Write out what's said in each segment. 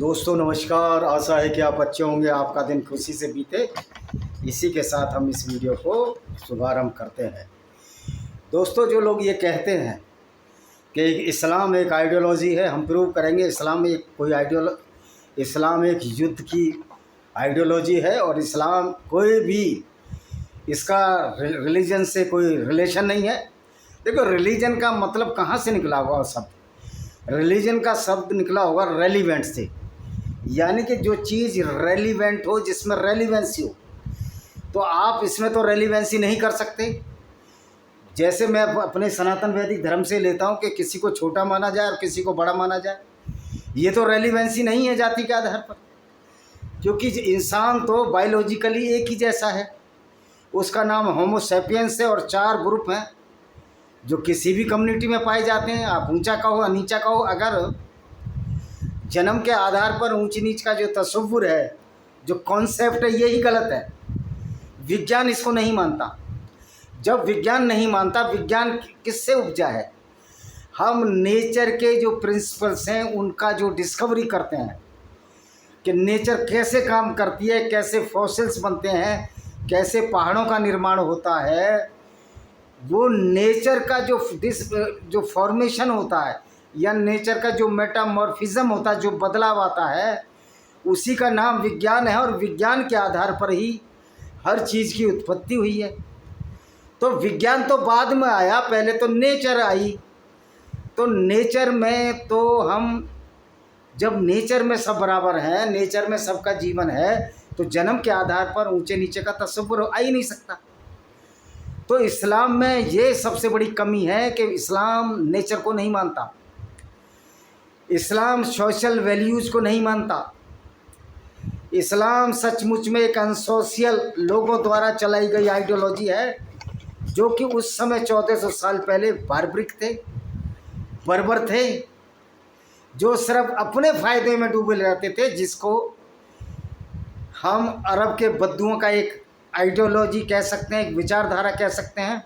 दोस्तों नमस्कार। आशा है कि आप अच्छे होंगे, आपका दिन खुशी से बीते। इसी के साथ हम इस वीडियो को शुभारंभ करते हैं। दोस्तों, जो लोग ये कहते हैं कि इस्लाम एक आइडियोलॉजी है, हम प्रूव करेंगे इस्लाम एक युद्ध की आइडियोलॉजी है और इस्लाम कोई भी इसका रिलीजन से कोई रिलेशन नहीं है। देखो, रिलीजन का मतलब कहाँ से निकला होगा? शब्द रिलीजन का शब्द निकला होगा रेलिवेंट से, यानी कि जो चीज़ रेलिवेंट हो, जिसमें रेलिवेंसी हो। तो आप इसमें तो रेलिवेंसी नहीं कर सकते। जैसे मैं अपने सनातन वैदिक धर्म से लेता हूँ कि किसी को छोटा माना जाए और किसी को बड़ा माना जाए, ये तो रेलिवेंसी नहीं है जाति के आधार पर, क्योंकि इंसान तो बायोलॉजिकली एक ही जैसा है। उसका नाम होमो सैपियंस है और 4 ग्रुप हैं जो किसी भी कम्युनिटी में पाए जाते हैं। आप ऊंचा कहो नीचा कहो, अगर जन्म के आधार पर ऊंच नीच का जो तस्वुर है, जो कॉन्सेप्ट है, यही गलत है। विज्ञान इसको नहीं मानता। जब विज्ञान नहीं मानता, विज्ञान किससे उपजा है? हम नेचर के जो प्रिंसिपल्स हैं उनका जो डिस्कवरी करते हैं कि नेचर कैसे काम करती है, कैसे फॉसिल्स बनते हैं, कैसे पहाड़ों का निर्माण होता है। वो नेचर का जो फॉर्मेशन होता है या नेचर का जो मेटामॉर्फिज्म होता है, जो बदलाव आता है, उसी का नाम विज्ञान है। और विज्ञान के आधार पर ही हर चीज़ की उत्पत्ति हुई है। तो विज्ञान तो बाद में आया, पहले तो नेचर आई। तो नेचर में तो हम, जब नेचर में सब बराबर हैं, नेचर में सबका जीवन है, तो जन्म के आधार पर ऊंचे नीचे का तस्वुर आ ही नहीं सकता। तो इस्लाम में ये सबसे बड़ी कमी है कि इस्लाम नेचर को नहीं मानता, इस्लाम सोशल वैल्यूज़ को नहीं मानता। इस्लाम सचमुच में एक अनसोशियल लोगों द्वारा चलाई गई आइडियोलॉजी है, जो कि उस समय 1400 साल पहले बार्बरिक थे, बर्बर थे, जो सिर्फ अपने फ़ायदे में डूबे रहते थे, जिसको हम अरब के बद्दुओं का एक आइडियोलॉजी कह सकते हैं, एक विचारधारा कह सकते हैं।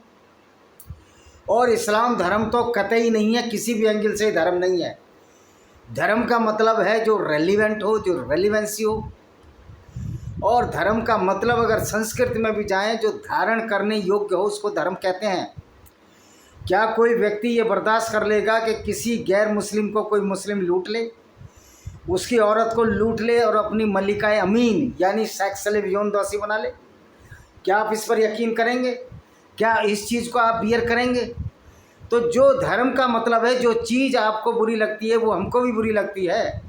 और इस्लाम धर्म तो कतई नहीं है, किसी भी एंगल से धर्म नहीं है। धर्म का मतलब है जो रेलिवेंट हो, जो रेलिवेंसी हो। और धर्म का मतलब अगर संस्कृत में भी जाएं, जो धारण करने योग्य हो, उसको धर्म कहते हैं। क्या कोई व्यक्ति ये बर्दाश्त कर लेगा कि किसी गैर मुस्लिम को कोई मुस्लिम लूट ले, उसकी औरत को लूट ले और अपनी मलिकाए अमीन यानी सेक्स स्लेव यौन दासी बना ले? क्या आप इस पर यकीन करेंगे? क्या इस चीज़ को आप बियर करेंगे? तो जो धर्म का मतलब है, जो चीज़ आपको बुरी लगती है वो हमको भी बुरी लगती है।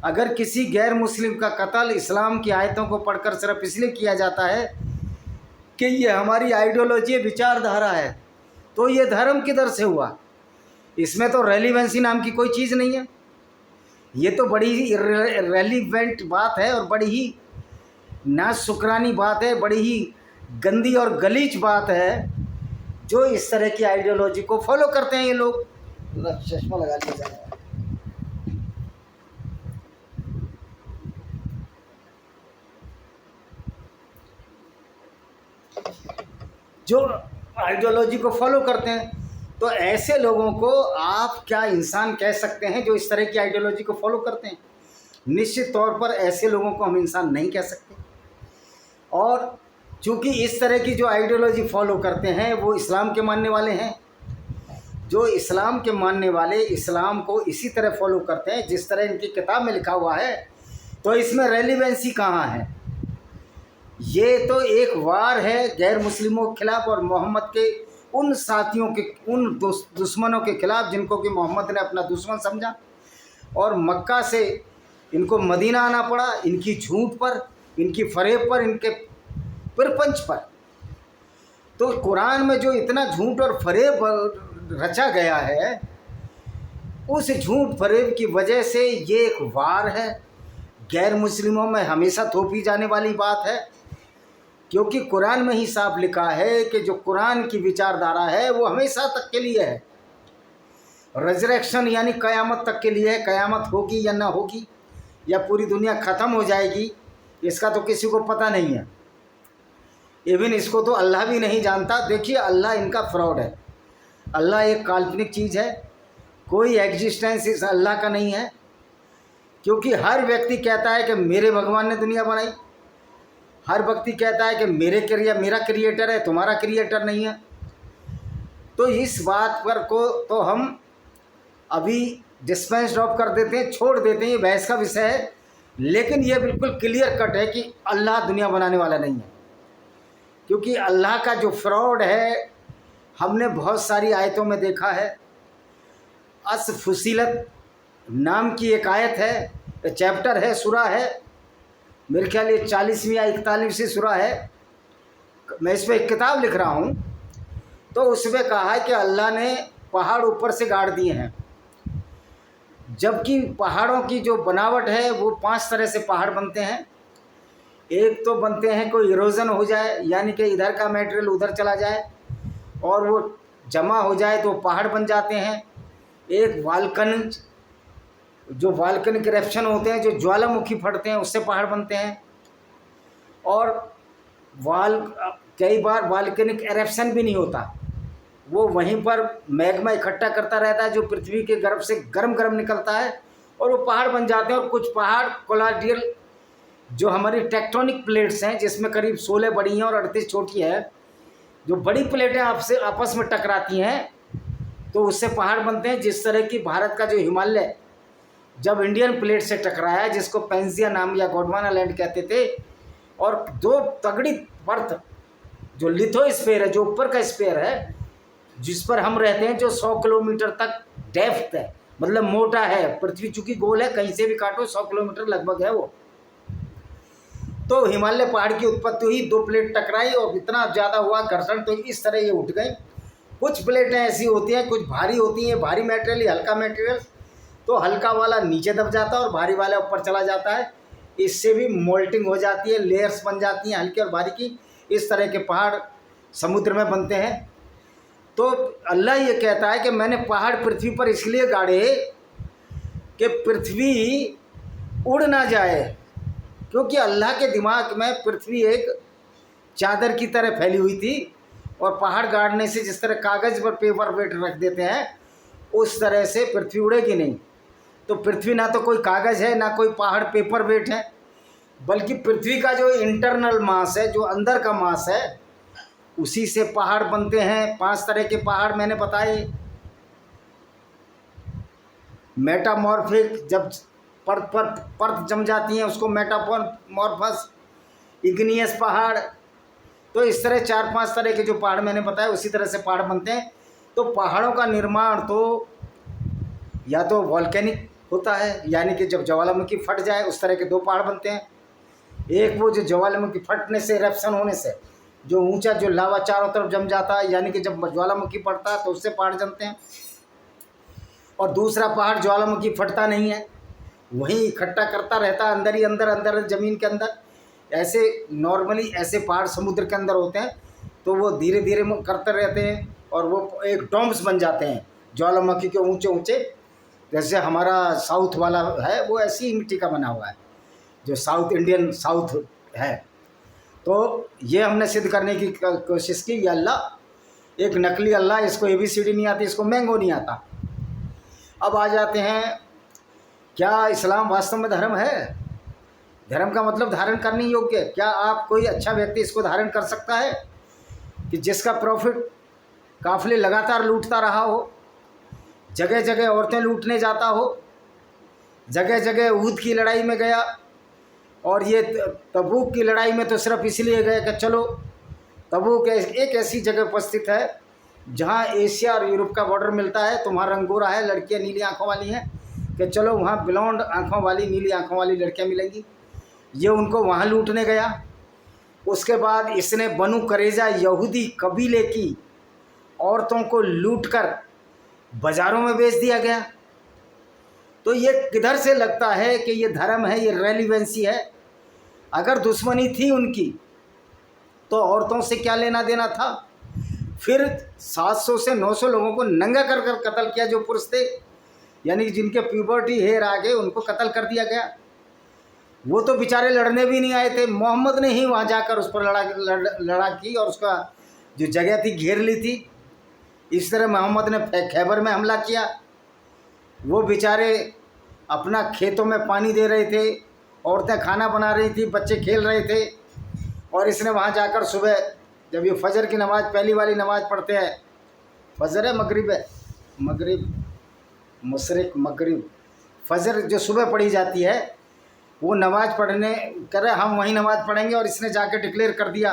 अगर किसी गैर मुस्लिम का कत्ल इस्लाम की आयतों को पढ़कर सिर्फ इसलिए किया जाता है कि ये हमारी आइडियोलॉजी विचारधारा है, तो ये धर्म किधर से हुआ? इसमें तो रेलिवेंसी नाम की कोई चीज़ नहीं है। ये तो बड़ी ही रेलिवेंट बात है और बड़ी ही नाशुक्रानी बात है, बड़ी ही गंदी और गलीच बात है, जो इस तरह की आइडियोलॉजी को फॉलो करते हैं ये लोग। चश्मा लगा लिया जाए। जो आइडियोलॉजी को फॉलो करते हैं, तो ऐसे लोगों को आप क्या इंसान कह सकते हैं जो इस तरह की आइडियोलॉजी को फॉलो करते हैं? निश्चित तौर पर ऐसे लोगों को हम इंसान नहीं कह सकते। और चूँकि इस तरह की जो आइडियोलॉजी फॉलो करते हैं वो इस्लाम के मानने वाले हैं, जो इस्लाम के मानने वाले इस्लाम को इसी तरह फॉलो करते हैं जिस तरह इनकी किताब में लिखा हुआ है, तो इसमें रेलिवेंसी कहाँ है? ये तो एक वार है गैर मुस्लिमों के खिलाफ और मोहम्मद के उन साथियों के, उन दुश्मनों के खिलाफ जिनको कि मोहम्मद ने अपना दुश्मन समझा और मक्का से इनको मदीना आना पड़ा, इनकी झूठ पर, इनकी फरेब पर, इनके प्रपंच पर। तो कुरान में जो इतना झूठ और फरेब रचा गया है, उस झूठ फरेब की वजह से ये एक वार है, गैर मुस्लिमों में हमेशा थोपी जाने वाली बात है। क्योंकि कुरान में ही साफ लिखा है कि जो कुरान की विचारधारा है वो हमेशा तक के लिए है, रिजरेक्शन यानी क़यामत तक के लिए है। क़यामत होगी या ना होगी, या पूरी दुनिया ख़त्म हो जाएगी, इसका तो किसी को पता नहीं है। इवन इसको तो अल्लाह भी नहीं जानता। देखिए, अल्लाह इनका फ्रॉड है। अल्लाह एक काल्पनिक चीज़ है, कोई एग्जिस्टेंस इस अल्लाह का नहीं है। क्योंकि हर व्यक्ति कहता है कि मेरे भगवान ने दुनिया बनाई, हर व्यक्ति कहता है कि मेरा क्रिएटर है, तुम्हारा क्रिएटर नहीं है। तो इस बात पर को तो हम अभी डिस्पेंस ड्रॉप कर देते हैं, छोड़ देते हैं, ये बहस का विषय है। लेकिन ये बिल्कुल क्लियर कट है कि अल्लाह दुनिया बनाने वाला नहीं है, क्योंकि अल्लाह का जो फ्रॉड है हमने बहुत सारी आयतों में देखा है। अस फुसीलत नाम की एक आयत है, चैप्टर है, सूरा है, मेरे ख्याल ये 40वीं या 41वीं सूरा है। मैं इस पर एक किताब लिख रहा हूँ, तो उसमें कहा है कि अल्लाह ने पहाड़ ऊपर से गाड़ दिए हैं, जबकि पहाड़ों की जो बनावट है वो 5 तरह से पहाड़ बनते हैं। एक तो बनते हैं कोई इरोजन हो जाए, यानी कि इधर का मटेरियल उधर चला जाए और वो जमा हो जाए तो पहाड़ बन जाते हैं। एक जो वाल्कनिक इरेप्शन होते हैं, जो ज्वालामुखी फटते हैं, उससे पहाड़ बनते हैं। और कई बार वाल्कनिक इरेप्शन भी नहीं होता, वो वहीं पर मैग्मा इकट्ठा करता रहता है जो पृथ्वी के गर्भ से गर्म गर्म निकलता है और वो पहाड़ बन जाते हैं। और कुछ पहाड़ कोलाइडल, जो हमारी टेक्टोनिक प्लेट्स हैं, जिसमें करीब 16 बड़ी हैं और 38 छोटी है, जो बड़ी प्लेटें आपस में टकराती हैं तो उससे पहाड़ बनते हैं। जिस तरह की भारत का जो हिमालय जब इंडियन प्लेट से टकराया, जिसको पेंजिया नाम या गोंडवाना लैंड कहते थे, और 2 तगड़ी परत जो लिथोस्फीयर है, जो ऊपर का स्फीयर है जिस पर हम रहते हैं, जो 100 किलोमीटर तक डेप्थ है, मतलब मोटा है। पृथ्वी चूंकि गोल है, कहीं से भी काटो 100 किलोमीटर लगभग है वो। तो हिमालय पहाड़ की उत्पत्ति हुई, 2 प्लेट टकराई और इतना ज़्यादा हुआ घर्षण, तो इस तरह ये उठ गई। कुछ प्लेटें ऐसी होती हैं, कुछ भारी होती हैं, भारी मटेरियल, हल्का मटेरियल, तो हल्का वाला नीचे दब जाता है और भारी वाला ऊपर चला जाता है। इससे भी मोल्टिंग हो जाती है, लेयर्स बन जाती हैं हल्की और भारी की। इस तरह के पहाड़ समुद्र में बनते हैं। तो अल्लाह ये कहता है कि मैंने पहाड़ पृथ्वी पर इसलिए गाड़े कि पृथ्वी उड़ ना जाए, क्योंकि अल्लाह के दिमाग में पृथ्वी एक चादर की तरह फैली हुई थी और पहाड़ गाड़ने से जिस तरह कागज़ पर पेपर वेट रख देते हैं, उस तरह से पृथ्वी उड़ेगी नहीं। तो पृथ्वी ना तो कोई कागज़ है, ना कोई पहाड़ पेपर वेट है, बल्कि पृथ्वी का जो इंटरनल मास है, जो अंदर का मास है, उसी से पहाड़ बनते हैं। 5 तरह के पहाड़ मैंने बताए। मेटामॉर्फिक, जब परत जम जाती हैं उसको मेटामॉर्फस, इग्नियस पहाड़। तो इस तरह 4-5 तरह के जो पहाड़ मैंने बताए, उसी तरह से पहाड़ बनते हैं। तो पहाड़ों का निर्माण तो या तो वॉल्केनिक होता है, यानी कि जब ज्वालामुखी फट जाए उस तरह के 2 पहाड़ बनते हैं। एक वो जो ज्वालामुखी फटने से, इरेप्शन होने से जो ऊंचा जो लावा चारों तरफ जम जाता है, यानी कि जब ज्वालामुखी फटता है तो उससे पहाड़ जमते हैं। और दूसरा पहाड़ ज्वालामुखी फटता नहीं है, वहीं इकट्ठा करता रहता है अंदर ही अंदर ज़मीन के अंदर। ऐसे नॉर्मली ऐसे पहाड़ समुद्र के अंदर होते हैं, तो वो धीरे धीरे करते रहते हैं और वो एक डोम्स बन जाते हैं ज्वालामुखी के ऊंचे ऊंचे। जैसे हमारा साउथ वाला है, वो ऐसी ही मिट्टी का बना हुआ है, जो साउथ इंडियन साउथ है। तो ये हमने सिद्ध करने की कोशिश की, ये अल्लाह एक नकली अल्लाह, इसको ABCD नहीं आती, इसको मैंगो नहीं आता। अब आ जाते हैं, क्या इस्लाम वास्तव में धर्म है? धर्म का मतलब धारण करने योग्य। क्या आप कोई अच्छा व्यक्ति इसको धारण कर सकता है कि जिसका प्रॉफिट काफिले लगातार लूटता रहा हो, जगह जगह औरतें लूटने जाता हो, जगह जगह ऊद की लड़ाई में गया, और ये तबूक की लड़ाई में तो सिर्फ इसलिए गए कि चलो, तबूक एक ऐसी जगह उपस्थित है जहाँ एशिया और यूरोप का बॉर्डर मिलता है, तो वहाँ रंगोरा है, लड़कियाँ नीली आँखों वाली हैं, कि चलो वहाँ ब्लॉन्ड आँखों वाली, नीली आँखों वाली लड़कियाँ मिलेंगी। ये उनको वहाँ लूटने गया। उसके बाद इसने बनु करेजा यहूदी कबीले की औरतों को लूटकर बाज़ारों में बेच दिया गया। तो ये किधर से लगता है कि ये धर्म है, ये रेलिवेंसी है? अगर दुश्मनी थी उनकी तो औरतों से क्या लेना देना था? फिर 700 से 900 लोगों को नंगा कर कर कत्ल किया, जो पुरुष थे, यानी जिनके प्यूबर्टी हेयर आ गए उनको कत्ल कर दिया गया। वो तो बेचारे लड़ने भी नहीं आए थे, मोहम्मद ने ही वहाँ जाकर उस पर लड़ा की और उसका जो जगह थी घेर ली थी। इस तरह मोहम्मद ने खैबर में हमला किया। वो बेचारे अपना खेतों में पानी दे रहे थे, औरतें खाना बना रही थी, बच्चे खेल रहे थे, और इसने वहाँ जाकर सुबह जब ये फजर की नमाज़, पहली वाली नमाज़ पढ़ते हैं, फजर है मगरिब है, मगरिब मशरिक मगरिब, फजर जो सुबह पढ़ी जाती है वो नमाज़ पढ़ने करे, हम वहीं नमाज़ पढ़ेंगे, और इसने जाके डिक्लेयर कर दिया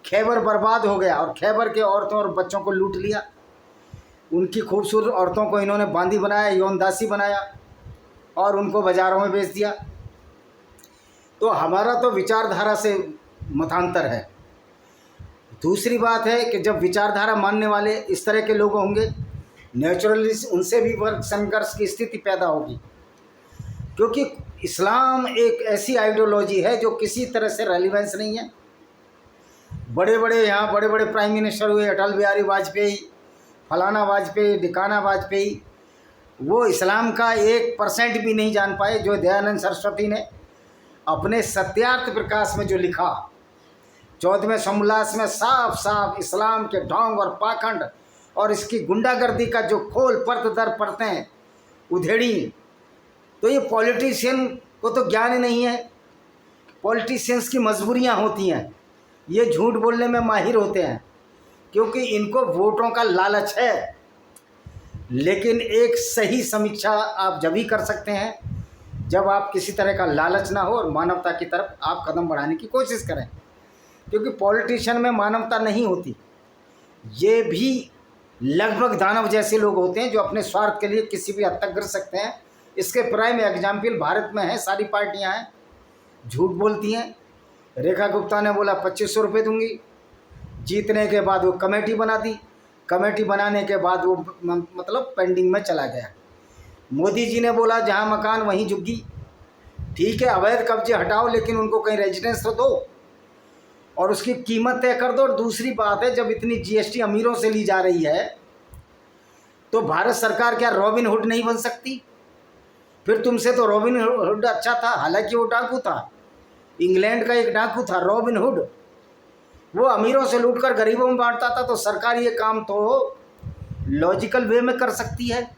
खैबर बर्बाद हो गया, और खैबर के औरतों और बच्चों को लूट लिया। उनकी खूबसूरत औरतों को इन्होंने बांदी बनाया, यौनदासी बनाया, और उनको बाज़ारों में बेच दिया। तो हमारा तो विचारधारा से मतांतर है। दूसरी बात है कि जब विचारधारा मानने वाले इस तरह के लोग होंगे, नेचुरली उनसे भी वर्ग संघर्ष की स्थिति पैदा होगी, क्योंकि इस्लाम एक ऐसी आइडियोलॉजी है जो किसी तरह से रेलिवेंस नहीं है। बड़े बड़े यहाँ बड़े बड़े प्राइम मिनिस्टर हुए, अटल बिहारी वाजपेयी, फलाना वाजपेयी, ढिकाना वाजपेयी, वो इस्लाम का 1% भी नहीं जान पाए। जो दयानंद सरस्वती ने अपने सत्यार्थ प्रकाश में जो लिखा, 14वें समोल्लास में साफ साफ इस्लाम के ढोंग और पाखंड और इसकी गुंडागर्दी का जो खोल परत दर परतें उधेड़ी, तो ये पॉलिटिशियन को तो ज्ञान ही नहीं है। पॉलिटिशियंस की मजबूरियां होती हैं, ये झूठ बोलने में माहिर होते हैं क्योंकि इनको वोटों का लालच है। लेकिन एक सही समीक्षा आप जब ही कर सकते हैं जब आप किसी तरह का लालच ना हो और मानवता की तरफ आप कदम बढ़ाने की कोशिश करें, क्योंकि पॉलिटिशियन में मानवता नहीं होती। ये भी लगभग दानव जैसे लोग होते हैं जो अपने स्वार्थ के लिए किसी भी हद तक गिर सकते हैं। इसके प्राइम एग्जाम्पल भारत में है, सारी पार्टियां हैं, झूठ बोलती हैं। रेखा गुप्ता ने बोला 2500 रुपये दूंगी, जीतने के बाद वो कमेटी बना दी, कमेटी बनाने के बाद वो मतलब पेंडिंग में चला गया। मोदी जी ने बोला जहाँ मकान वहीं झुग्गी, ठीक है अवैध कब्जे हटाओ लेकिन उनको कहीं रेजिडेंस तो दो और उसकी कीमत तय कर दो। और दूसरी बात है, जब इतनी जीएसटी अमीरों से ली जा रही है तो भारत सरकार क्या रॉबिन हुड नहीं बन सकती? फिर तुमसे तो रॉबिन हुड अच्छा था, हालांकि वो डाकू था, इंग्लैंड का एक डाकू था रॉबिन हुड, वो अमीरों से लूटकर गरीबों में बांटता था। तो सरकार ये काम तो लॉजिकल वे में कर सकती है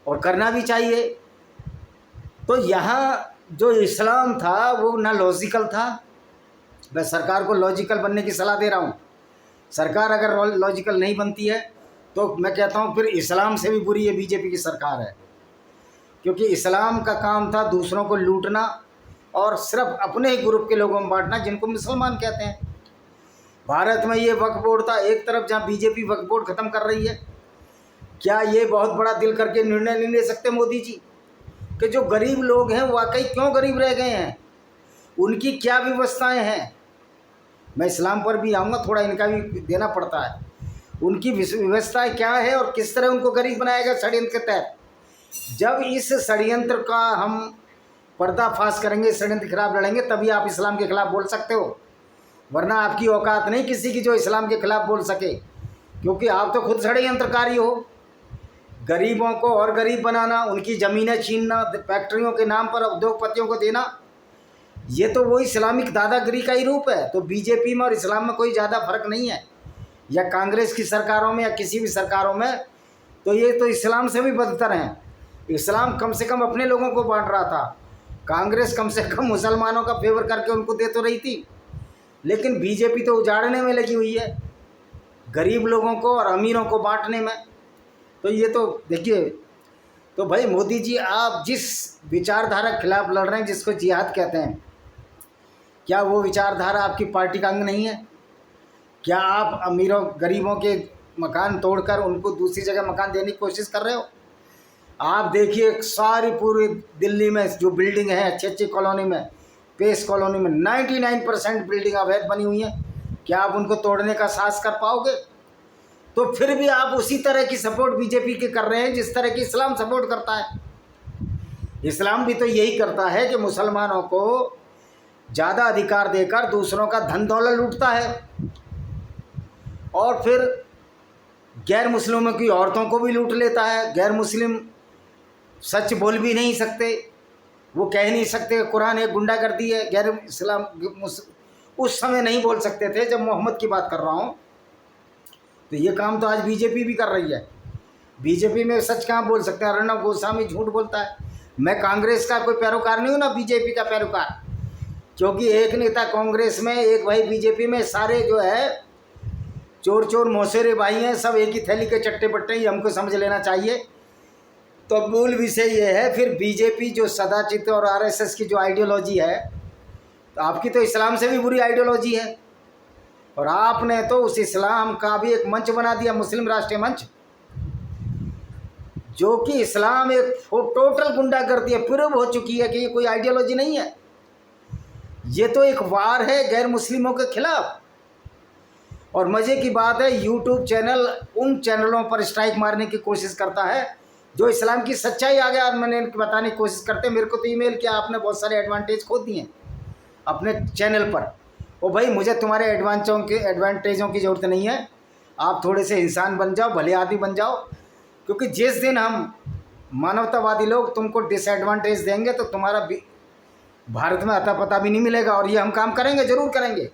और करना भी चाहिए। तो यहाँ जो इस्लाम था वो ना लॉजिकल था। मैं सरकार को लॉजिकल बनने की सलाह दे रहा हूँ। सरकार अगर लॉजिकल नहीं बनती है तो मैं कहता हूँ फिर इस्लाम से भी बुरी ये बीजेपी की सरकार है, क्योंकि इस्लाम का काम था दूसरों को लूटना और सिर्फ अपने ही ग्रुप के लोगों में बांटना, जिनको मुसलमान कहते हैं। भारत में ये वक्फ बोर्ड था, एक तरफ जहाँ बीजेपी वक्फ बोर्ड ख़त्म कर रही है। क्या ये बहुत बड़ा दिल करके निर्णय नहीं ले सकते मोदी जी कि जो गरीब लोग हैं वाकई क्यों गरीब रह गए हैं, उनकी क्या व्यवस्थाएं हैं? मैं इस्लाम पर भी आऊँगा, थोड़ा इनका भी देना पड़ता है। उनकी व्यवस्थाएं क्या है और किस तरह उनको गरीब बनाया गया षड्यंत्र के तहत। जब इस षड्यंत्र का हम पर्दाफाश करेंगे, षड्यंत्र के खिलाफ लड़ेंगे, तभी आप इस्लाम के खिलाफ बोल सकते हो, वरना आपकी औकात नहीं किसी की जो इस्लाम के खिलाफ बोल सके, क्योंकि आप तो खुद षड्यंत्रकारी हो। गरीबों को और गरीब बनाना, उनकी ज़मीनें छीनना, फैक्ट्रियों के नाम पर उद्योगपतियों को देना, ये तो वो इस्लामिक दादागिरी का ही रूप है। तो बीजेपी में और इस्लाम में कोई ज़्यादा फर्क नहीं है, या कांग्रेस की सरकारों में या किसी भी सरकारों में। तो ये तो इस्लाम से भी बदतर हैं। इस्लाम कम से कम अपने लोगों को बांट रहा था, कांग्रेस कम से कम मुसलमानों का फेवर करके उनको दे तो रही थी, लेकिन बीजेपी तो उजाड़ने में लगी हुई है, गरीब लोगों को और अमीरों को बांटने में। तो ये तो देखिए, तो भाई मोदी जी आप जिस विचारधारा के खिलाफ लड़ रहे हैं, जिसको जिहाद कहते हैं, क्या वो विचारधारा आपकी पार्टी का अंग नहीं है? क्या आप अमीरों गरीबों के मकान तोड़कर उनको दूसरी जगह मकान देने की कोशिश कर रहे हो? आप देखिए सारी पूरी दिल्ली में जो बिल्डिंग है अच्छी अच्छी कॉलोनी में, पेस कॉलोनी में 99% बिल्डिंग अवैध बनी हुई है। क्या आप उनको तोड़ने का साहस कर पाओगे? तो फिर भी आप उसी तरह की सपोर्ट बीजेपी के कर रहे हैं जिस तरह की इस्लाम सपोर्ट करता है। इस्लाम भी तो यही करता है कि मुसलमानों को ज़्यादा अधिकार देकर दूसरों का धन दौलत लूटता है, और फिर गैर मुस्लिमों की औरतों को भी लूट लेता है। गैर मुस्लिम सच बोल भी नहीं सकते, वो कह नहीं सकते कुरान एक गुंडागर्दी है। गैर इस्लाम उस समय नहीं बोल सकते थे, जब मोहम्मद की बात कर रहा हूँ। तो ये काम तो आज बीजेपी भी कर रही है। बीजेपी में सच कहाँ बोल सकते हैं? अर्णब गोस्वामी झूठ बोलता है। मैं कांग्रेस का कोई पैरोकार नहीं हूँ ना बीजेपी का पैरोकार, क्योंकि एक नेता कांग्रेस में, एक भाई बीजेपी में, सारे जो है चोर चोर मौसेरे भाई हैं, सब एक ही थैली के चट्टे बट्टे, ही हमको समझ लेना चाहिए। तो मूल विषय ये है, फिर बीजेपी जो सदाचित और आरएसएस की जो आइडियोलॉजी है, तो आपकी तो इस्लाम से भी बुरी आइडियोलॉजी है, और आपने तो उस इस्लाम का भी एक मंच बना दिया, मुस्लिम राष्ट्रीय मंच, जो कि इस्लाम एक टोटल गुंडागर्दी है, प्रूव हो चुकी है कि ये कोई आइडियोलॉजी नहीं है, ये तो एक वार है गैर मुस्लिमों के खिलाफ। और मज़े की बात है, यूट्यूब चैनल उन चैनलों पर स्ट्राइक मारने की कोशिश करता है जो इस्लाम की सच्चाई आगे मैंने बताने की कोशिश करते हैं। मेरे को तो ईमेल किया, आपने बहुत सारे एडवांटेज खो दिए अपने चैनल पर। ओ भाई, मुझे तुम्हारे एडवांटेजों की ज़रूरत नहीं है, आप थोड़े से इंसान बन जाओ, भले आदमी बन जाओ, क्योंकि जिस दिन हम मानवतावादी लोग तुमको डिसएडवांटेज देंगे तो तुम्हारा भारत में अता पता भी नहीं मिलेगा। और ये हम काम करेंगे, ज़रूर करेंगे,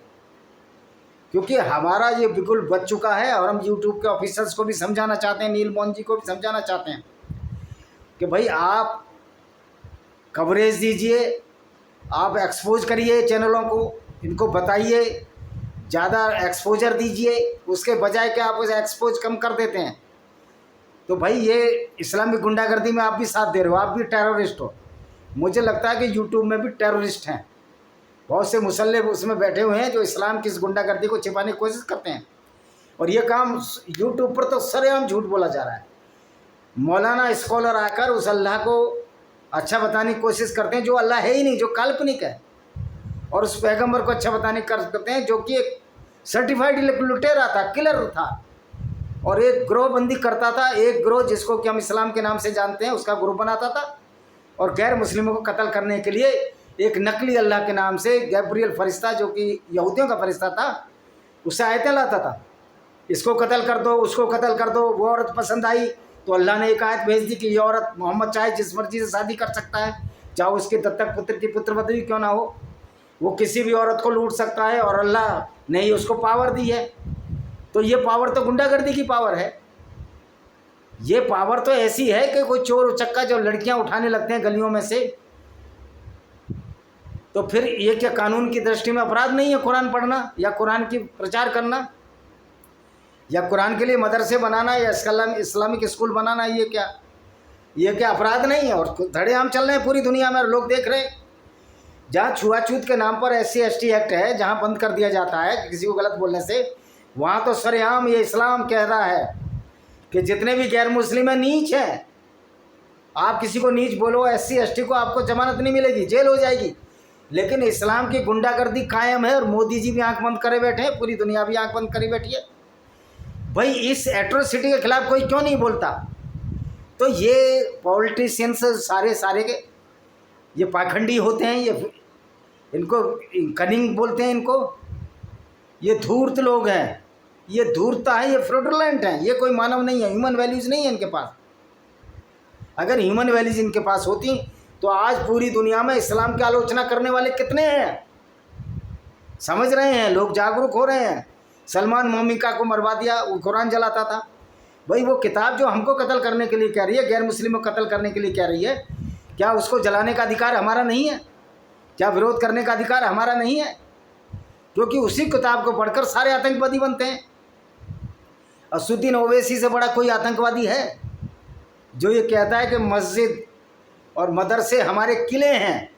क्योंकि हमारा ये बिल्कुल बच चुका है। और हम यूट्यूब के ऑफिसर्स को भी समझाना चाहते हैं, नील मोहन जी को भी समझाना चाहते हैं कि भाई आप कवरेज दीजिए, आप एक्सपोज करिए चैनलों को, इनको बताइए, ज़्यादा एक्सपोजर दीजिए, उसके बजाय कि आप उसे एक्सपोज कम कर देते हैं। तो भाई ये इस्लामिक गुंडागर्दी में आप भी साथ दे रहे हो, आप भी टेररिस्ट हो। मुझे लगता है कि यूट्यूब में भी टेररिस्ट हैं, बहुत से मुसल्ले उसमें बैठे हुए हैं जो इस्लाम की इस गुंडागर्दी को छिपाने की कोशिश करते हैं। और ये काम यूट्यूब पर तो सरेआम झूठ बोला जा रहा है। मौलाना स्कॉलर आकर उस अल्लाह को अच्छा बताने की कोशिश करते हैं जो अल्लाह है ही नहीं, जो काल्पनिक है, और उस पैगंबर को अच्छा बताने की कोशिश करते हैं जो कि एक सर्टिफाइड लुटेरा था, किलर था, और एक ग्रोह बंदी करता था। एक ग्रोह जिसको कि हम इस्लाम के नाम से जानते हैं, उसका ग्रुप बनाता था, और गैर मुस्लिमों को कत्ल करने के लिए एक नकली अल्लाह के नाम से गैब्रियल फरिश्ता, जो कि यहूदियों का फरिश्ता था, उससे आयतें लाता था, इसको कत्ल कर दो, उसको कत्ल कर दो। वो औरत पसंद आई तो अल्लाह ने एक आयत भेज दी कि ये औरत मोहम्मद चाहे जिस मर्जी से शादी कर सकता है, चाहे उसके दत्तक पुत्र की पुत्रवधू क्यों ना हो, वो किसी भी औरत को लूट सकता है, और अल्लाह ने ही उसको पावर दी है। तो ये पावर तो गुंडागर्दी की पावर है। ये पावर तो ऐसी है कि कोई चोर उचक्का जो लड़कियां उठाने लगते हैं गलियों में से, तो फिर ये क्या कानून की दृष्टि में अपराध नहीं है कुरान पढ़ना, या कुरान की प्रचार करना, या कुरान के लिए मदरसे बनाना, या इस्लामिक स्कूल बनाना? ये क्या अपराध नहीं है? और धड़ेआम चल रहे हैं पूरी दुनिया में, लोग देख रहे हैं। जहाँ छुआछूत के नाम पर SC ST एक्ट है, जहाँ बंद कर दिया जाता है किसी को गलत बोलने से, वहाँ तो सरेआम ये इस्लाम कह रहा है कि जितने भी गैर मुस्लिम हैं नीच हैं। आप किसी को नीच बोलो SC ST को, आपको जमानत नहीं मिलेगी, जेल हो जाएगी। लेकिन इस्लाम की गुंडागर्दी कायम है, और मोदी जी भी आंख बंद करे बैठे हैं, पूरी दुनिया भी आंख बंद करे बैठी है। भाई इस एट्रोसिटी के खिलाफ कोई क्यों नहीं बोलता? तो ये पॉलिटिशियंस सारे के ये पाखंडी होते हैं, ये इनको कनिंग बोलते हैं, इनको ये धूर्त लोग हैं, ये धूर्तता है, ये फ्रॉडुलेंट हैं, ये कोई मानव नहीं है, ह्यूमन वैल्यूज़ नहीं है इनके पास। अगर ह्यूमन वैल्यूज़ इनके पास होती तो आज पूरी दुनिया में इस्लाम की आलोचना करने वाले कितने हैं? समझ रहे हैं, लोग जागरूक हो रहे हैं। सलमान मोमिका को मरवा दिया, वो कुरान जलाता था। भाई वो किताब जो हमको कत्ल करने के लिए कह रही है, गैर मुस्लिमों को कत्ल करने के लिए कह रही है, क्या उसको जलाने का अधिकार हमारा नहीं है? क्या विरोध करने का अधिकार हमारा नहीं है? क्योंकि उसी किताब को पढ़कर सारे आतंकवादी बनते हैं। असुद्दीन ओवैसी से बड़ा कोई आतंकवादी है जो ये कहता है कि मस्जिद और मदरसे हमारे किले हैं?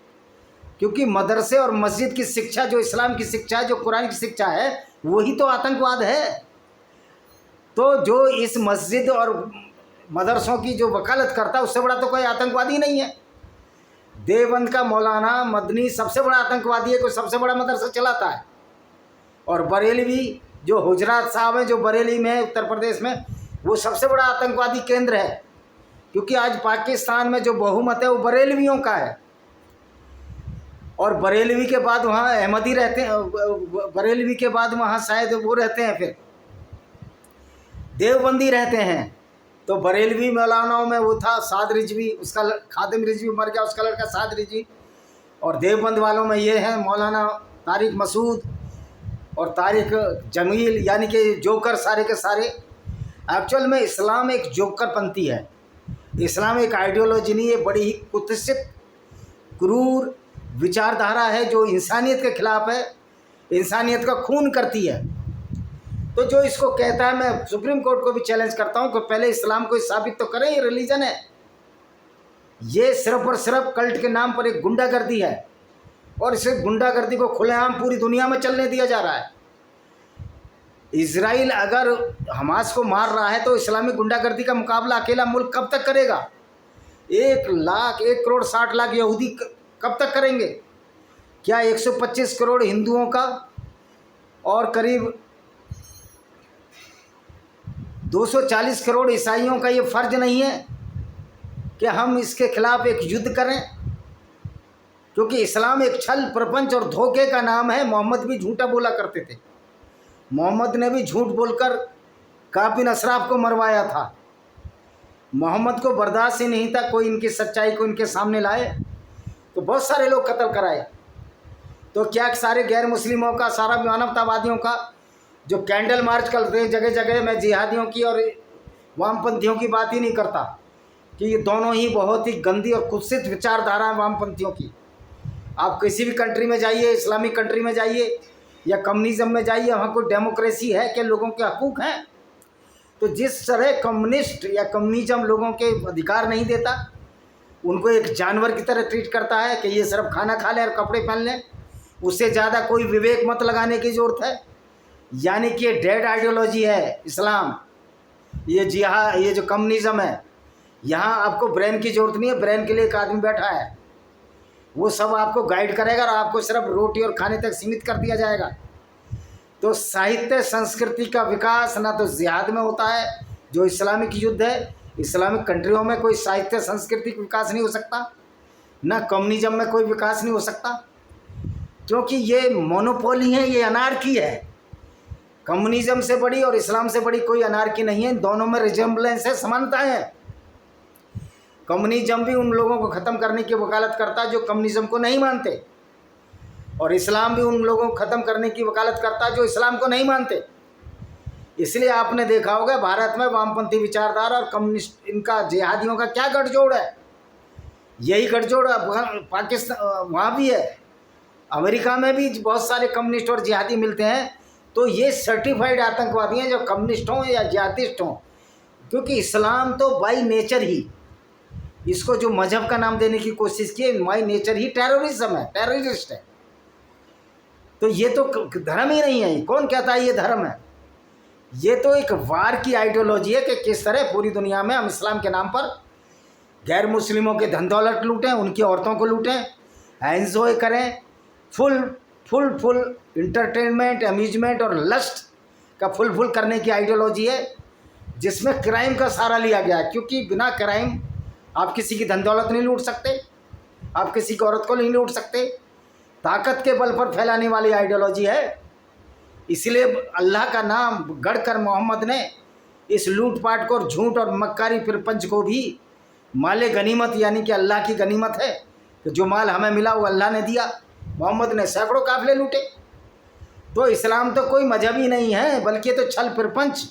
क्योंकि मदरसे और मस्जिद की शिक्षा जो इस्लाम की शिक्षा है, जो कुरान की शिक्षा है, वही तो आतंकवाद है। तो जो इस मस्जिद और मदरसों की जो वकालत करता है, उससे बड़ा तो कोई आतंकवादी नहीं है। देवबंद का मौलाना मदनी सबसे बड़ा आतंकवादी है, कोई सबसे बड़ा मदरसा चलाता है। और बरेलवी जो हुजरात साहब हैं, जो बरेली में है उत्तर प्रदेश में, वो सबसे बड़ा आतंकवादी केंद्र है, क्योंकि आज पाकिस्तान में जो बहुमत है वो बरेलवियों का है। और बरेलवी के बाद वहाँ अहमदी रहते हैं, बरेलवी के बाद वहाँ शायद वो रहते हैं, फिर देवबंदी रहते हैं। तो बरेलवी मौलानाओं में वो था साद रिजवी, उसका खादिम रिजवी मर गया, उसका लड़का साद रिजवी। और देवबंद वालों में ये हैं मौलाना तारिक मसूद और तारिक जमील, यानी कि जोकर सारे के सारे। एक्चुअल में इस्लाम एक जोकरपंथी है। इस्लाम एक आइडियोलॉजी नहीं है, बड़ी ही कुत्सित क्रूर विचारधारा है जो इंसानियत के खिलाफ है, इंसानियत का खून करती है। तो जो इसको कहता है, मैं सुप्रीम कोर्ट को भी चैलेंज करता हूँ कि पहले इस्लाम को साबित तो करें ये रिलीजन है। ये सिर्फ और सिर्फ कल्ट के नाम पर एक गुंडागर्दी है और इस गुंडागर्दी को खुलेआम पूरी दुनिया में चलने दिया जा रहा है। इजराइल अगर हमास को मार रहा है तो इस्लामिक गुंडागर्दी का मुकाबला अकेला मुल्क कब तक करेगा? 1 करोड़ 60 लाख यहूदी कब तक करेंगे? क्या 125 करोड़ हिंदुओं का और करीब 240 करोड़ ईसाइयों का ये फर्ज नहीं है कि हम इसके खिलाफ एक युद्ध करें? क्योंकि इस्लाम एक छल प्रपंच और धोखे का नाम है। मोहम्मद भी झूठा बोला करते थे। मोहम्मद ने भी झूठ बोलकर काबिन अशराफ को मरवाया था। मोहम्मद को बर्दाश्त ही नहीं था कोई इनकी सच्चाई को इनके सामने लाए, तो बहुत सारे लोग कत्ल कराए। तो क्या सारे गैर मुस्लिमों का, सारा मानवतावादियों का जो कैंडल मार्च करते हैं जगह जगह, मैं जिहादियों की और वामपंथियों की बात ही नहीं करता कि ये दोनों ही बहुत ही गंदी और कुत्सित विचारधारा है वामपंथियों की। आप किसी भी कंट्री में जाइए, इस्लामिक कंट्री में जाइए या कम्युनिज्म में जाइए, वहाँ कोई डेमोक्रेसी है कि लोगों के हकूक़ हैं? तो जिस तरह कम्युनिस्ट या कम्युनिज्म लोगों के अधिकार नहीं देता, उनको एक जानवर की तरह ट्रीट करता है कि ये सिर्फ खाना खा लें और कपड़े पहन लें, उससे ज़्यादा कोई विवेक मत लगाने की ज़रूरत है। यानी कि ये डेड आइडियोलॉजी है इस्लाम, ये ये जो कम्युनिज्म है, यहाँ आपको ब्रेन की ज़रूरत नहीं है। ब्रेन के लिए एक आदमी बैठा है, वो सब आपको गाइड करेगा और आपको सिर्फ रोटी और खाने तक सीमित कर दिया जाएगा। तो साहित्य संस्कृति का विकास ना तो जिहाद में होता है जो इस्लामिक युद्ध है। इस्लामिक कंट्रियों में कोई साहित्य सांस्कृतिक विकास नहीं हो सकता, ना कम्युनिज्म में कोई विकास नहीं हो सकता, क्योंकि ये मोनोपोली है, ये अनार्की है। कम्युनिज्म से बड़ी और इस्लाम से बड़ी कोई अनार्की नहीं है। दोनों में रिजेम्बलेंस है, समानताएं हैं। कम्युनिज्म भी उन लोगों को ख़त्म करने की वकालत करता है जो कम्युनिज्म को नहीं मानते, और इस्लाम भी उन लोगों को ख़त्म करने की वकालत करता है जो इस्लाम को नहीं मानते। इसलिए आपने देखा होगा भारत में वामपंथी विचारधारा और कम्युनिस्ट, इनका जिहादियों का क्या गठजोड़ है। यही गठजोड़ पाकिस्तान वहाँ भी है, अमेरिका में भी बहुत सारे कम्युनिस्ट और जिहादी मिलते हैं। तो ये सर्टिफाइड आतंकवादी हैं, जो कम्युनिस्ट हों या जिहादिस्ट हों, क्योंकि इस्लाम तो बाई नेचर ही, इसको जो मजहब का नाम देने की कोशिश की, बाई नेचर ही टेररिज्म है, टेररिस्ट है। तो ये तो धर्म ही नहीं है। कौन कहता है ये धर्म है? ये तो एक वार की आइडियोलॉजी है कि किस तरह पूरी दुनिया में हम इस्लाम के नाम पर गैर मुस्लिमों के धन दौलत लूटें, उनकी औरतों को लूटें, एंजॉय करें, फुल इंटरटेनमेंट, अम्यूजमेंट और लस्ट का फुल करने की आइडियोलॉजी है, जिसमें क्राइम का सहारा लिया गया है। क्योंकि बिना क्राइम आप किसी की धन दौलत नहीं लूट सकते, आप किसी की औरत को नहीं लूट सकते। ताकत के बल पर फैलाने वाली आइडियोलॉजी है। इसलिए अल्लाह का नाम गढ़कर मोहम्मद ने इस लूटपाट को और झूठ और मक्कारी प्रपंच को भी माले गनीमत, यानी कि अल्लाह की गनीमत है कि जो माल हमें मिला वो अल्लाह ने दिया। मोहम्मद ने सैकड़ों काफिले लूटे। तो इस्लाम तो कोई मजहब ही नहीं है, बल्कि तो छल प्रपंच,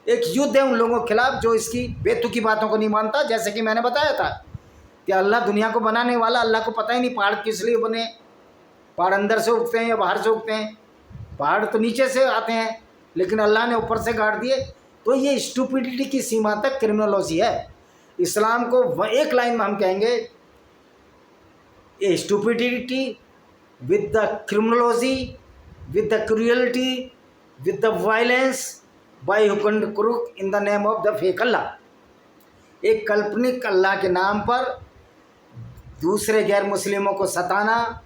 एक युद्ध है उन लोगों के खिलाफ जो इसकी बेतुकी बातों को नहीं मानता। जैसे कि मैंने बताया था कि अल्लाह दुनिया को बनाने वाला, अल्लाह को पता ही नहीं पहाड़ किस लिए बने, पहाड़ अंदर से उगते हैं या बाहर से उगते हैं, पहाड़ तो नीचे से आते हैं, लेकिन अल्लाह ने ऊपर से गाड़ दिए। तो ये स्टूपिडिटी की सीमा तक क्रिमिनोलॉजी है। इस्लाम को एक लाइन में हम कहेंगे, a stupidity with the criminology, with the cruelty, with the violence by हुक्म in the name of the fake Allah. एक काल्पनिक अल्लाह के नाम पर दूसरे गैर मुस्लिमों को सताना,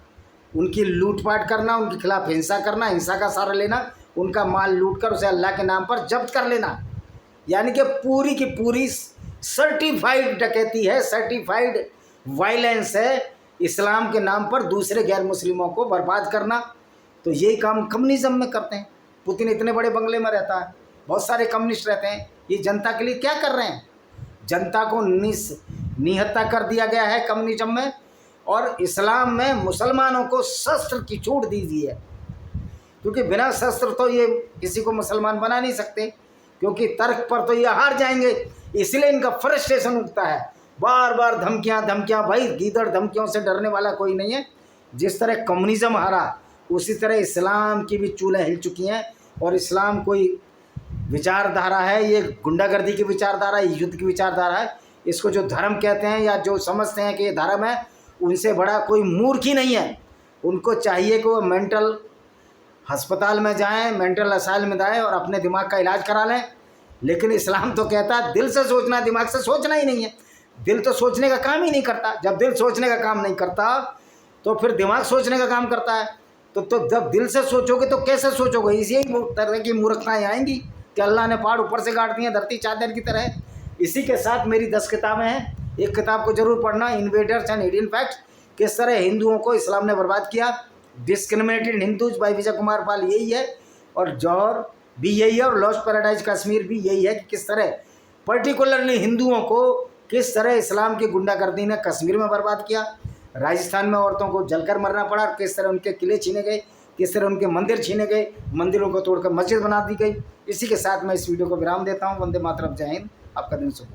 उनकी लूटपाट करना, उनके खिलाफ हिंसा करना, हिंसा का सहारा लेना, उनका माल लूटकर उसे अल्लाह के नाम पर जब्त कर लेना, यानी कि पूरी की पूरी सर्टिफाइड डकैती है, सर्टिफाइड वायलेंस है। इस्लाम के नाम पर दूसरे गैर मुस्लिमों को बर्बाद करना, तो यही काम कम्युनिज्म में करते हैं। पुतिन इतने बड़े बंगले में रहता है, बहुत सारे कम्युनिस्ट रहते हैं, ये जनता के लिए क्या कर रहे हैं? जनता को निहत्ता कर दिया गया है कम्युनिज्म में, और इस्लाम में मुसलमानों को शस्त्र की छूट दी है, क्योंकि बिना शस्त्र तो ये किसी को मुसलमान बना नहीं सकते। क्योंकि तर्क पर तो ये हार जाएंगे, इसलिए इनका फ्रस्ट्रेशन उठता है, बार बार धमकियाँ धमकियाँ। भाई गीदड़ धमकियों से डरने वाला कोई नहीं है। जिस तरह कम्युनिज्म हारा उसी तरह इस्लाम की भी चूल्हें हिल चुकी हैं। और इस्लाम कोई विचारधारा है, ये गुंडागर्दी की विचारधारा है, युद्ध की विचारधारा है। इसको जो धर्म कहते हैं या जो समझते हैं कि ये धर्म है, उनसे बड़ा कोई मूर्ख ही नहीं है। उनको चाहिए कि वो मेंटल अस्पताल में जाएं, मेंटल असाइलम में जाएं और अपने दिमाग का इलाज करा लें। लेकिन इस्लाम तो कहता है दिल से सोचना, दिमाग से सोचना ही नहीं है। दिल तो सोचने का काम ही नहीं करता। जब दिल सोचने का काम नहीं करता तो फिर दिमाग सोचने का काम करता है। तो जब दिल से सोचोगे तो कैसे सोचोगे? इसी तरह की मूर्खताएँ आएंगी कि अल्लाह ने पहाड़ ऊपर से काट दिए, धरती चादर की तरह। इसी के साथ मेरी 10 किताबें हैं, एक किताब को जरूर पढ़ना, इन्वेडर्स एंड हिडन फैक्ट्स, किस तरह हिंदुओं को इस्लाम ने बर्बाद किया, discriminated Hindus bye Vijay Kumar Pal यही है, और जौहर भी यही है, और लॉस्ट पैराडाइज कश्मीर भी यही है कि किस तरह पर्टिकुलरली हिंदुओं को किस तरह इस्लाम की गुंडागर्दी ने कश्मीर में बर्बाद किया, राजस्थान में औरतों को जलकर मरना पड़ा, किस तरह उनके किले छीने गए, किस तरह उनके मंदिर छीने गए, मंदिरों को तोड़कर मस्जिद बना दी गई। इसी के साथ मैं इस वीडियो को विराम देता हूँ। वंदे मातरम, जय हिंद, आपका दिन शुभ।